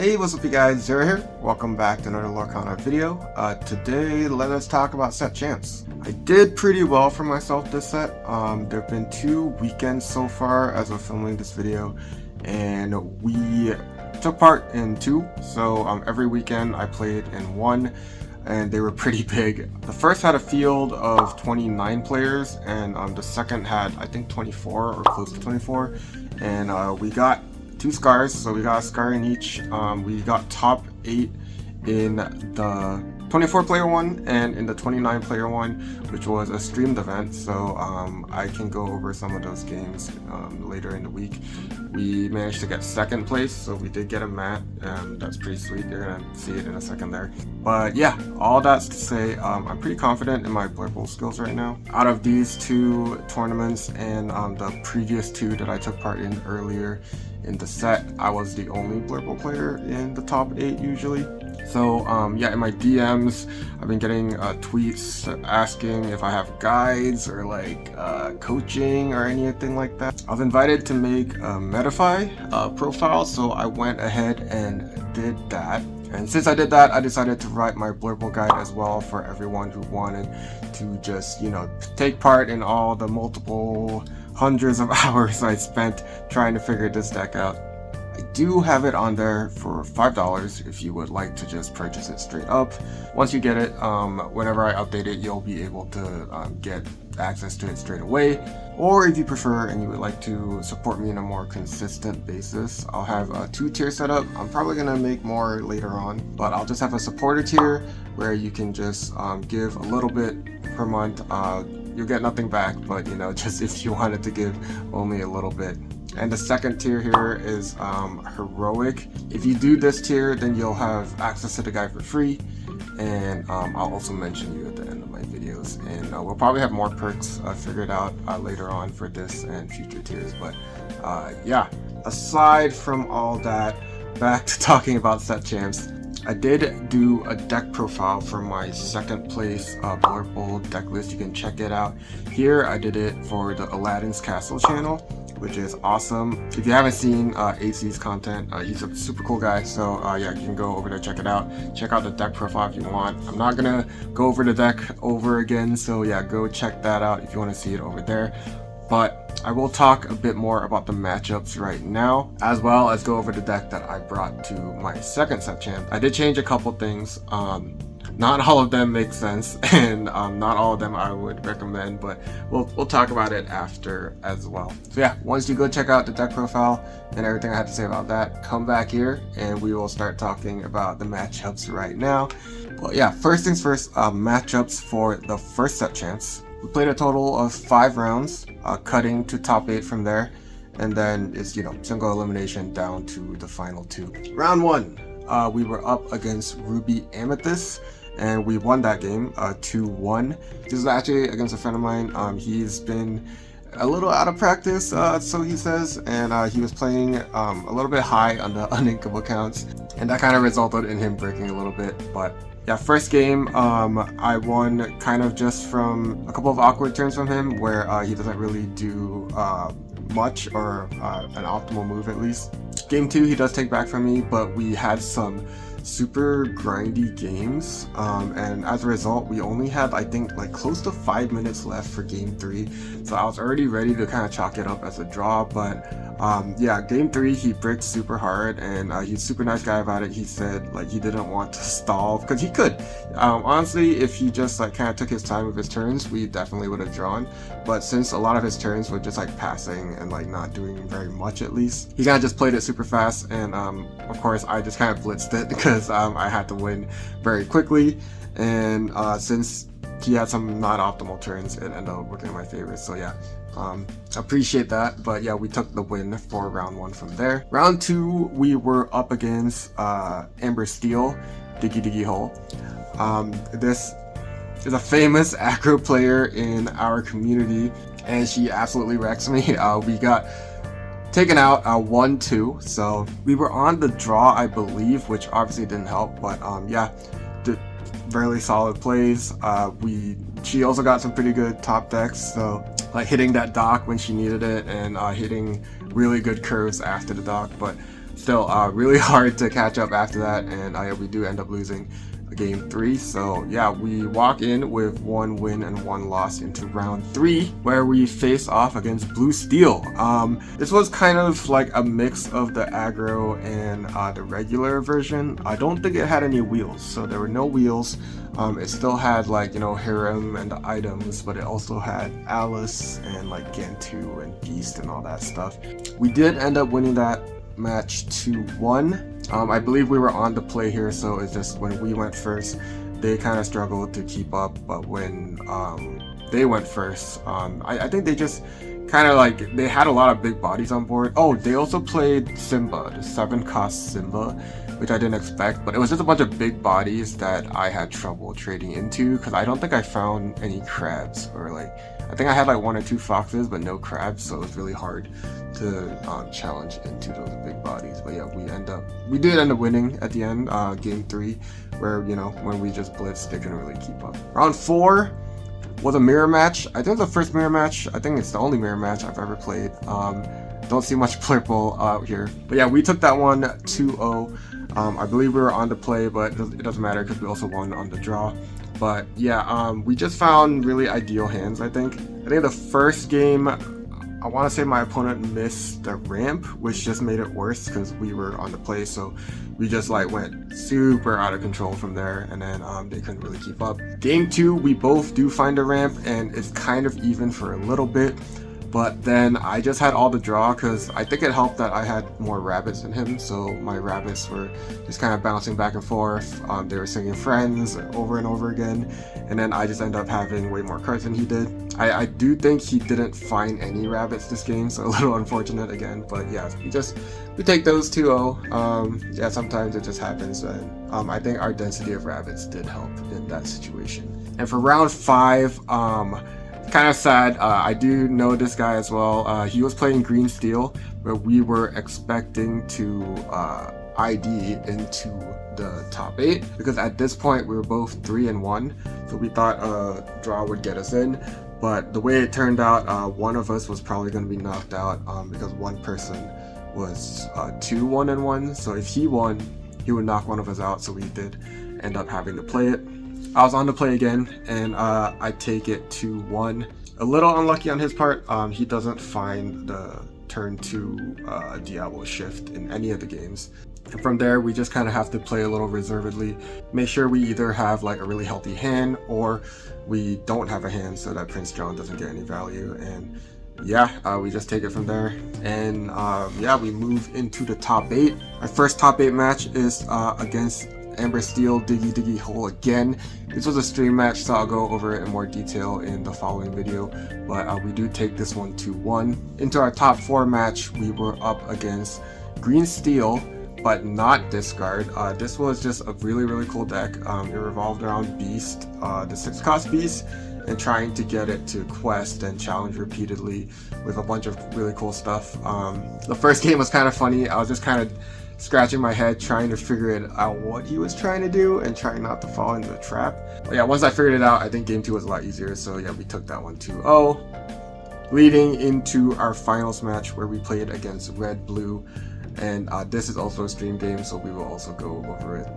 Hey, what's up you guys, Zero here. Welcome back to another Lorcana video. Today, let us talk about set champs. I did pretty well for myself this set. There have been 2 weekends so far as of filming this video, and we took part in 2. So every weekend I played in 1, and they were pretty big. The first had a field of 29 players, and the second had, I think, 24 or close to 24, and we got 2 scars, so we got a scar in each. We got top 8 in the 24 player one and in the 29 player one, which was a streamed event, so I can go over some of those games later in the week. We managed to get 2nd place, so we did get a mat, and that's pretty sweet. You're gonna see it in a second there. But yeah, all that's to say, I'm pretty confident in my BLURPLE skills right now. Out of these 2 tournaments and the previous 2 that I took part in earlier in the set, I was the only BLURPLE player in the top 8 usually. So yeah, in my DMs, I've been getting tweets asking if I have guides or like coaching or anything like that. I was invited to make a Metafy profile, so I went ahead and did that. And since I did that, I decided to write my BLURPLE guide as well for everyone who wanted to just, take part in all the multiple hundreds of hours I spent trying to figure this deck out. I do have it on there for $5 if you would like to just purchase it straight up. Once you get it, whenever I update it, you'll be able to get access to it straight away. Or if you prefer and you would like to support me on a more consistent basis, I'll have a 2 tier set up. I'm probably gonna make more later on, but I'll just have a supporter tier where you can just give a little bit per month. You'll get nothing back, but just if you wanted to give only a little bit. And the 2nd tier here is heroic. If you do this tier, then you'll have access to the guide for free, and I'll also mention you at the end of my videos. And we'll probably have more perks figured out later on for this and future tiers. But yeah, aside from all that, back to talking about set champs. I did do a deck profile for my 2nd place BLURPLE deck list. You can check it out here. I did it for the Aladdin's Castle channel, which is awesome. If you haven't seen AC's content, he's a super cool guy, so yeah, you can go over there, check it out. Check out the deck profile if you want. I'm not gonna go over the deck over again, so yeah, go check that out if you want to see it over there. But I will talk a bit more about the matchups right now, as well as go over the deck that I brought to my 2nd set champ. I did change a couple things. Not all of them make sense, and not all of them I would recommend, but we'll talk about it after as well. So yeah, once you go check out the deck profile and everything I had to say about that, come back here and we will start talking about the matchups right now. Well yeah, first things first, matchups for the 1st set champs. We played a total of 5 rounds, cutting to top 8 from there, and then it's single elimination down to the final 2. Round 1, we were up against Ruby Amethyst, and we won that game 2-1. This is actually against a friend of mine. He's been a little out of practice, so he says, and he was playing a little bit high on the uninkable counts, and that kind of resulted in him breaking a little bit. But yeah, first game I won kind of just from a couple of awkward turns from him where he doesn't really do much, or an optimal move at least. Game 2 he does take back from me, but we had some super grindy games, and as a result we only had, I think, like close to 5 minutes left for game 3, so I was already ready to kind of chalk it up as a draw. But yeah, game 3 he bricked super hard, and he's a super nice guy about it. He said like he didn't want to stall, because he could. Honestly, if he just like kind of took his time with his turns, we definitely would have drawn. But since a lot of his turns were just like passing and like not doing very much, at least he kind of just played it super fast, and of course I just kind of blitzed it because I had to win very quickly, and since he had some non-optimal turns, it ended up working in my favor. So yeah, appreciate that. But yeah, we took the win for round 1 from there. Round 2 we were up against Amber Steel, Diggy Diggy Hole. This is a famous aggro player in our community, and she absolutely wrecks me. We got taken out 1-2, so we were on the draw, I believe, which obviously didn't help. But yeah, did really solid plays. She also got some pretty good top decks, so like hitting that dock when she needed it, and hitting really good curves after the dock. But still really hard to catch up after that, and we do end up losing game 3. So yeah, we walk in with 1 win and 1 loss into round 3, where we face off against Blue Steel. This was kind of like a mix of the aggro and the regular version. I don't think it had any wheels, so there were no wheels. It still had like, you know, harem and the items, but it also had Alice and like Gantu and Beast and all that stuff. We did end up winning that match 2-1. I believe we were on the play here, so it's just when we went first, they kind of struggled to keep up, but when they went first, I think they just kind of like, they had a lot of big bodies on board. Oh, they also played Simba, the 7-cost Simba, which I didn't expect, but it was just a bunch of big bodies that I had trouble trading into, because I don't think I found any crabs, or like, I think I had like 1 or 2 foxes, but no crabs, so it was really hard to challenge into those big bodies. But yeah, we did end up winning at the end, game 3, where, you know, when we just blitzed, they couldn't really keep up. Round 4 was a mirror match. I think it's the first mirror match. I think it's the only mirror match I've ever played. Don't see much BLURPLE out here. But yeah, we took that one 2-0. I believe we were on the play, but it doesn't matter because we also won on the draw. But yeah, we just found really ideal hands, I think. I think the first game, I want to say my opponent missed the ramp, which just made it worse because we were on the play, so we just like went super out of control from there, and then they couldn't really keep up. Game 2, we both do find a ramp, and it's kind of even for a little bit. But then I just had all the draw because I think it helped that I had more rabbits than him, so my rabbits were just kind of bouncing back and forth. They were singing Friends over and over again, and then I just ended up having way more cards than he did. I do think he didn't find any rabbits this game, so a little unfortunate again, but yeah, we take those 2-0. Yeah, sometimes it just happens, and I think our density of rabbits did help in that situation. And for round 5, kind of sad. I do know this guy as well. He was playing Green Steel, but we were expecting to ID into the top 8 because at this point we were both 3-1, so we thought a draw would get us in. But the way it turned out, one of us was probably going to be knocked out because one person was 2-1-1. So if he won, he would knock one of us out. So we did end up having to play it. I was on the play again, and I take it 2-1. A little unlucky on his part. He doesn't find the turn 2 Diablo shift in any of the games. And from there, we just kind of have to play a little reservedly. Make sure we either have like a really healthy hand, or we don't have a hand so that Prince John doesn't get any value. And yeah, we just take it from there. And yeah, we move into the top 8. Our first top 8 match is against Amber Steel Diggy Diggy Hole again. This was a stream match, so I'll go over it in more detail in the following video, but we do take this one 2-1. Into our top 4 match, we were up against Green Steel, but not Discard. This was just a really cool deck. It revolved around Beast, the 6-cost Beast, and trying to get it to quest and challenge repeatedly with a bunch of really cool stuff. The first game was kind of funny. I was just kind of scratching my head trying to figure it out what he was trying to do and trying not to fall into the trap. But yeah, once I figured it out, I think game 2 was a lot easier, so yeah, we took that one 2-0. Leading into our finals match where we played against Red Blue, and this is also a stream game, so we will also go over it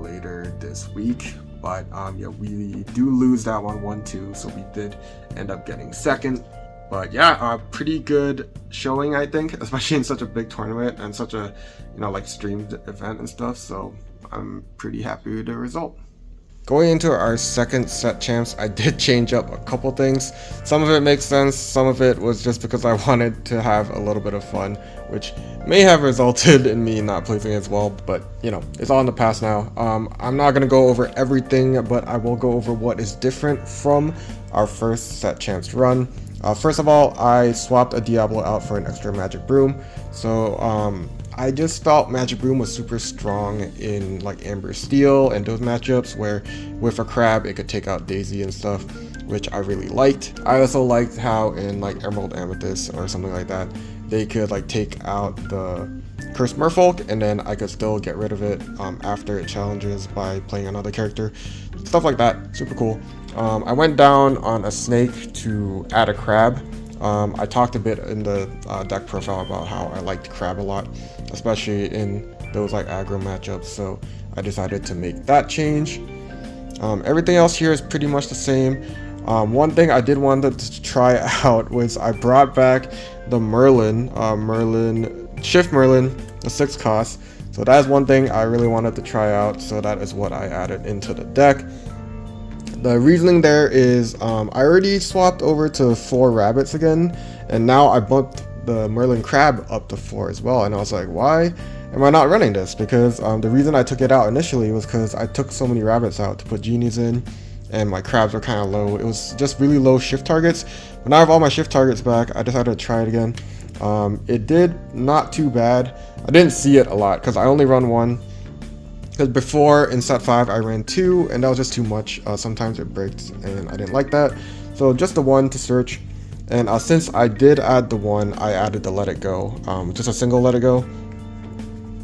later this week. But yeah, we do lose that one 1-2, so we did end up getting second. But yeah, pretty good showing, I think, especially in such a big tournament and such a, you know, like streamed event and stuff. So I'm pretty happy with the result. Going into our second set champs, I did change up a couple things. Some of it makes sense, some of it was just because I wanted to have a little bit of fun, which may have resulted in me not placing as well, but you know, it's all in the past now. I'm not gonna go over everything, but I will go over what is different from our first set champs run. First of all, I swapped a Diablo out for an extra Magic Broom. So I just felt Magic Broom was super strong in like Amber Steel and those matchups where with a crab it could take out Daisy and stuff, which I really liked. I also liked how in like Emerald Amethyst or something like that, they could like take out the Cursed Merfolk and then I could still get rid of it after it challenges by playing another character. Stuff like that, super cool. I went down on a snake to add a crab, I talked a bit in the deck profile about how I liked Crab a lot, especially in those like aggro matchups, so I decided to make that change. Everything else here is pretty much the same. One thing I did want to try out was I brought back the Merlin, Shift Merlin, the 6 cost. So that is one thing I really wanted to try out, so that is what I added into the deck. The reasoning there is I already swapped over to 4 rabbits again, and now I bumped the Merlin Crab up to 4 as well, and I was like, why am I not running this? Because the reason I took it out initially was because I took so many rabbits out to put genies in, and my crabs were kind of low. It was just really low shift targets. But now I have all my shift targets back, I decided to try it again. It did not too bad. I didn't see it a lot because I only run 1. Because before in set 5 I ran 2, and that was just too much. Sometimes it breaks and I didn't like that. So just the 1 to search. And since I did add the 1, I added the Let It Go. Just a single Let It Go.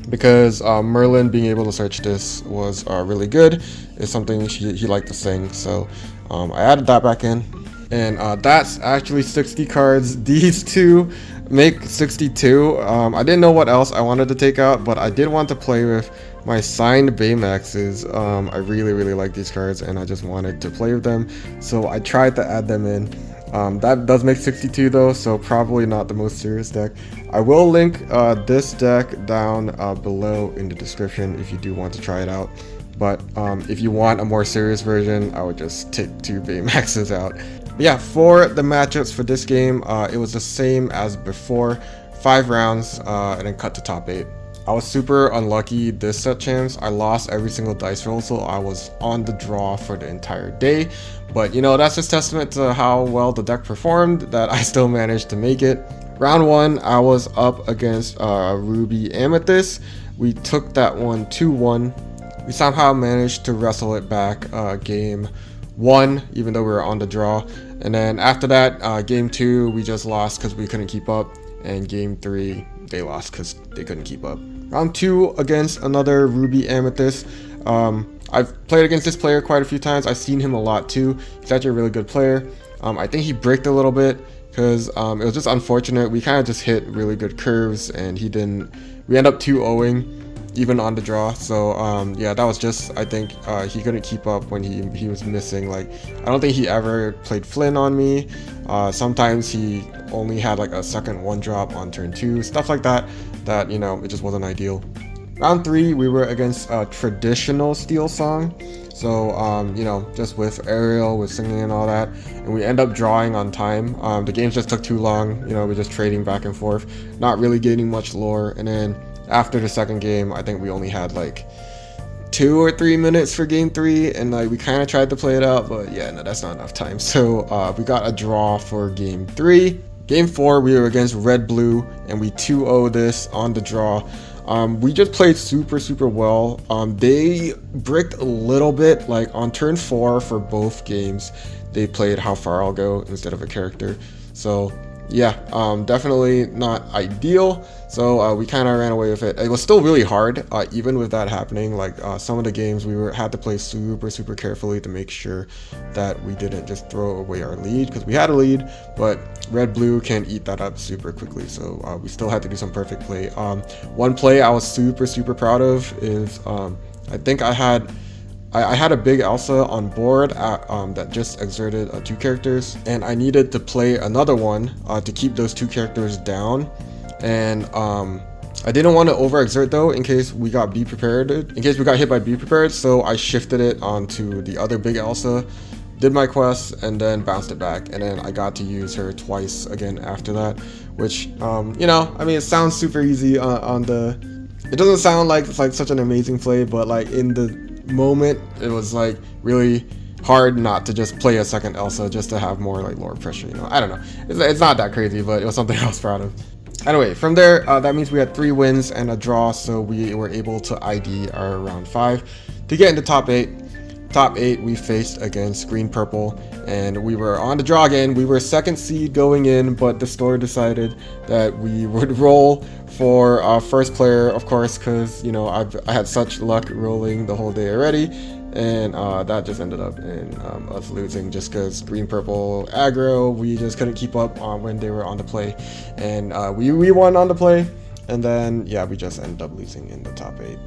Because Merlin being able to search this was really good. It's something he liked to sing. So I added that back in. And that's actually 60 cards. These two make 62. I didn't know what else I wanted to take out, but I did want to play with my signed Baymaxes. I really like these cards, and I just wanted to play with them, so I tried to add them in. That does make 62 though, so probably not the most serious deck. I will link this deck down below in the description if you do want to try it out. But if you want a more serious version, I would just take 2 Baymaxes out. But yeah, for the matchups for this game, it was the same as before. 5 rounds and then cut to top 8. I was super unlucky this set, champs. I lost every single dice roll, so I was on the draw for the entire day. But you know, that's just testament to how well the deck performed that I still managed to make it. Round 1, I was up against Ruby Amethyst. We took that one 2-1. We somehow managed to wrestle it back game 1, even though we were on the draw. And then after that, game 2, we just lost because we couldn't keep up. And game 3, they lost because they couldn't keep up. Round 2 against another Ruby Amethyst. I've played against this player quite a few times. I've seen him a lot too. He's actually a really good player. I think he bricked a little bit because it was just unfortunate. We kind of just hit really good curves and he didn't. We end up 2-0ing even on the draw. So yeah, that was just, I think he couldn't keep up when he was missing. Like, I don't think he ever played Flynn on me. Sometimes he only had like a second 1-drop on turn 2, stuff like that, you know, it just wasn't ideal. Round 3, we were against a traditional Steel Song. So, you know, just with Ariel, with singing and all that. And we end up drawing on time. The games just took too long. You know, we're just trading back and forth, not really gaining much lore. And then after the second game, I think we only had like 2 or 3 minutes for game 3. And like, we kind of tried to play it out, but yeah, no, that's not enough time. So we got a draw for game 3. Game 4, we were against Red Blue, and we 2-0 this on the draw. We just played super well. They bricked a little bit, like on turn 4 for both games. They played How Far I'll Go instead of a character. So yeah, definitely not ideal. So we kind of ran away with it. It was still really hard, even with that happening. Like some of the games we had to play super carefully to make sure that we didn't just throw away our lead, because we had a lead, but Red Blue can eat that up super quickly. So we still had to do some perfect play. One play I was super proud of is I think I had a big Elsa on board that just exerted 2 characters, and I needed to play another one to keep those 2 characters down. And I didn't want to overexert though, in case we got hit by Be Prepared. So I shifted it onto the other big Elsa, did my quest, and then bounced it back. And then I got to use her twice again after that, which you know, I mean, it sounds super easy it doesn't sound like it's like such an amazing play, but like in the moment it was like really hard not to just play a second Elsa just to have more like lore pressure, you know. I don't know, it's not that crazy, but it was something I was proud of. Anyway, from there, that means we had 3 wins and a draw, so we were able to ID our round 5 to get into top 8. top 8 we faced against green purple, and we were on the draw again. We were second seed going in, but the store decided that we would roll for first player, of course, because you know I had such luck rolling the whole day already, and that just ended up in us losing just because green purple aggro, we just couldn't keep up on when they were on the play, and we won on the play, and then yeah, we just ended up losing in the top 8.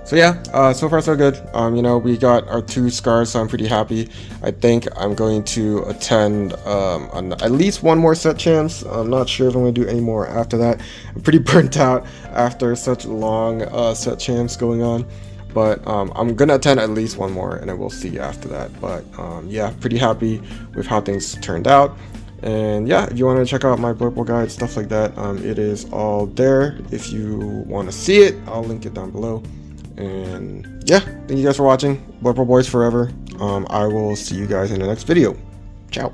So yeah, so far so good. You know, we got our 2 scars, so I'm pretty happy. I think I'm going to attend at least one more set champs. I'm not sure if I'm going to do any more after that. I'm pretty burnt out after such long set champs going on. But I'm going to attend at least one more, and then we'll see after that. But yeah, pretty happy with how things turned out. And yeah, if you want to check out my BLURPLE guide, stuff like that, it is all there. If you want to see it, I'll link it down below. And yeah, thank you guys for watching. BLURPLE Boys forever. I will see you guys in the next video. Ciao.